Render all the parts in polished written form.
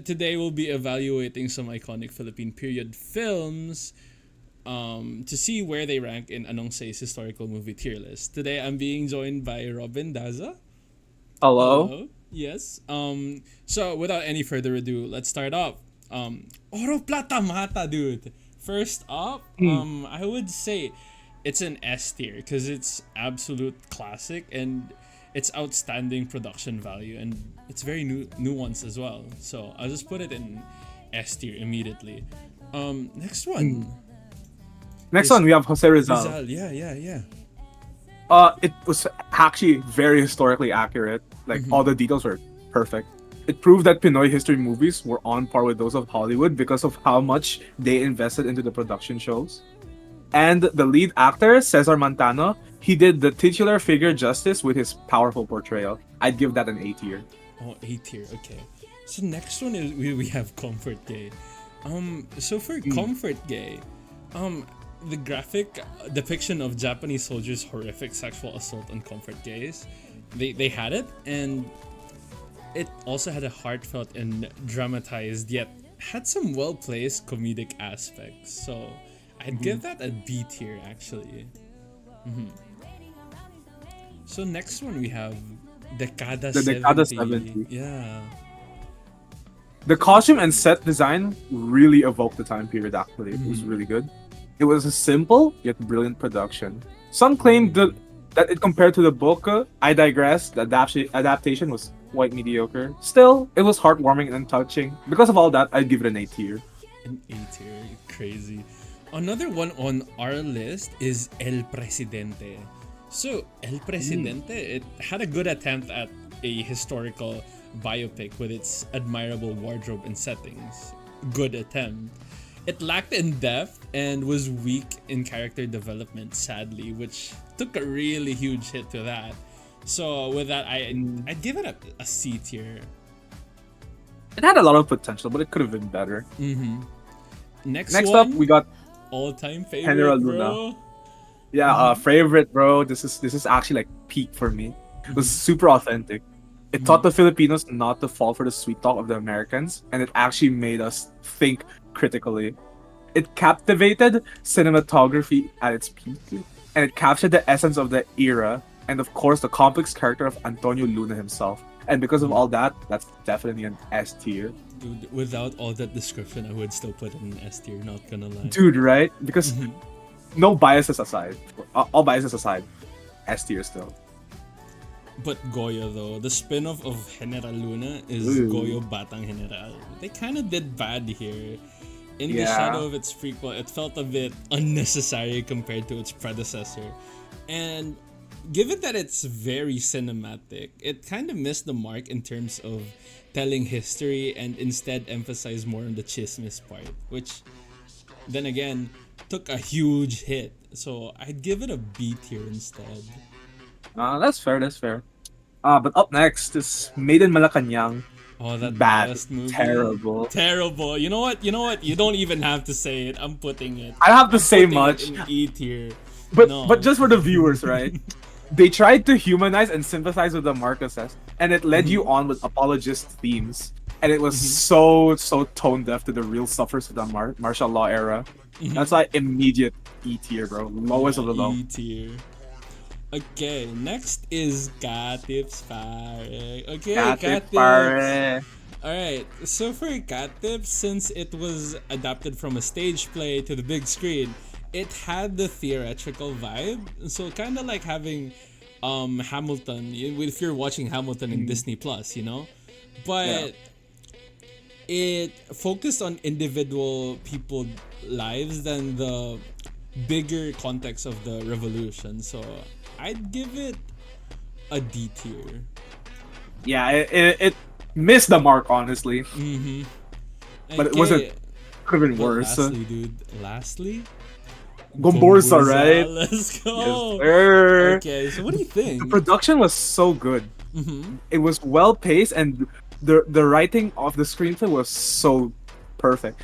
Today we'll be evaluating some iconic Philippine period films to see where they rank in Anong Say's historical movie tier list. Today I'm being joined by Robin Daza. Hello. Hello. Yes. So without any further ado, let's start off. Oro Plata Mata, dude. First up, Mm. I would say it's an S tier because it's absolute classic and it's outstanding production value and it's very nuanced as well. So I'll just put it in S tier immediately. Next one Mm. Next is one, we have Jose Rizal. Rizal. Yeah, yeah, yeah. It was actually very historically accurate. Like Mm-hmm. all the details were perfect. It proved that Pinoy history movies were on par with those of Hollywood because of how much they invested into the production shows. And the lead actor, Cesar Montano, he did the titular figure justice with his powerful portrayal. I'd give that an A tier. Oh, A tier. Okay. So next one is we have Comfort Gay. So for Mm. Comfort Gay, um, the graphic depiction of Japanese soldiers' horrific sexual assault on comfort gays, they had it, and it also had a heartfelt and dramatized yet had some well placed comedic aspects. So I'd Mhm. give that a B tier actually. So next one we have Decada The Decada 70. 70. Yeah. The costume and set design really evoked the time period, actually. It was Mhm. really good. It was a simple yet brilliant production. Some claimed Oh. that it compared to the book. I digress. The adaptation was quite mediocre. Still, it was heartwarming and touching. Because of all that, I'd give it an A tier. An A tier, crazy. Another one on our list is El Presidente. So, El Mm. Presidente, it had a good attempt at a historical biopic with its admirable wardrobe and settings. Good attempt. It lacked in depth and was weak in character development, sadly, which took a really huge hit to that. So, with that, Mm. I'd give it a C tier. It had a lot of potential, but it could have been better. Mm-hmm. Next Next up, we one, got all time General favorite, Luna. bro. Yeah, Mm-hmm. favorite, bro. This is actually like peak for me. It was Mm-hmm. super authentic. It taught Mm-hmm. the Filipinos not to fall for the sweet talk of the Americans, and it actually made us think critically. It captivated cinematography at its peak, and it captured the essence of the era, and of course the complex character of Antonio Luna himself. And because of all that, that's definitely an S tier. Dude, without all that description, I would still put it in S tier, not gonna lie. Dude, right? Because Mhm. no biases aside, all biases aside, S tier still. But Goyo, though, the spin off of General Luna is Ooh. Goyo Batang General. They kind of did bad here. In the Yeah. shadow of its prequel, it felt a bit unnecessary compared to its predecessor. And given that it's very cinematic, it kind of missed the mark in terms of telling history and instead emphasized more on the chismis part, which then again took a huge hit. So I'd give it a B tier instead. That's fair. That's fair. But up next is Made in Malacanang. Oh, that Bad, Maoist movie. terrible. Terrible. You know what? You know what? You don't even have to say it. I'm putting it. I don't have to I'm say putting it much, in E tier. but No. just for the viewers, right? They tried to humanize and sympathize with the Marcoses, and it led you Mhm. on with apologist themes. And it was Mhm. so tone deaf to the real sufferers of the martial law era. That's Mhm. like immediate E tier, bro. Lowest Yeah, of the low. E tier. Okay, next is Katip's pare. Okay, Kate, Katip's. pare. Alright, so for Katip, since it was adapted from a stage play to the big screen, it had the theatrical vibe. So kind of like having Hamilton, if you're watching Hamilton in Mm, Disney Plus, you know? yeah. But it focused on individual people lives than the bigger context of the revolution. So I'd give it a D tier. Yeah, it missed the mark, honestly. Mm-hmm. But it wasn't, Okay, could have been but worse. lastly, dude, lastly, Gomborza, Gomburza. right? Let's Yes, go. sir. Okay, so what do you The think? production was so good. Mm-hmm. It was well paced, and the writing of the screenplay was so perfect.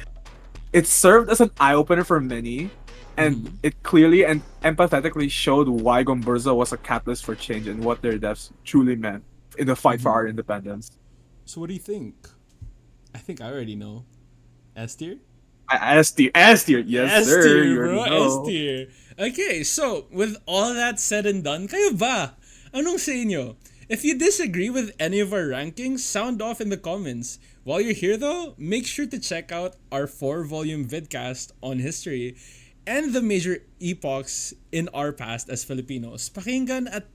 It served as an eye opener for many, and Mm-hmm. it clearly and empathetically showed why Gomburza was a catalyst for change and what their deaths truly meant in the fight for Mm-hmm. our independence. So what do you think? I think I already know. S tier? S tier, S tier, yes S sir. tier, You already bro. S know. tier. Okay, so with all that said and done, kayo ba? Anong sa inyo? If you disagree with any of our rankings, sound off in the comments. While you're here though, make sure to check out our 4-volume vidcast on history and the major epochs in our past as Filipinos. Pakinggan at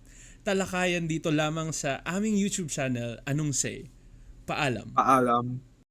talakayan dito lamang sa aming YouTube channel, Anong Say. Paalam. Paalam.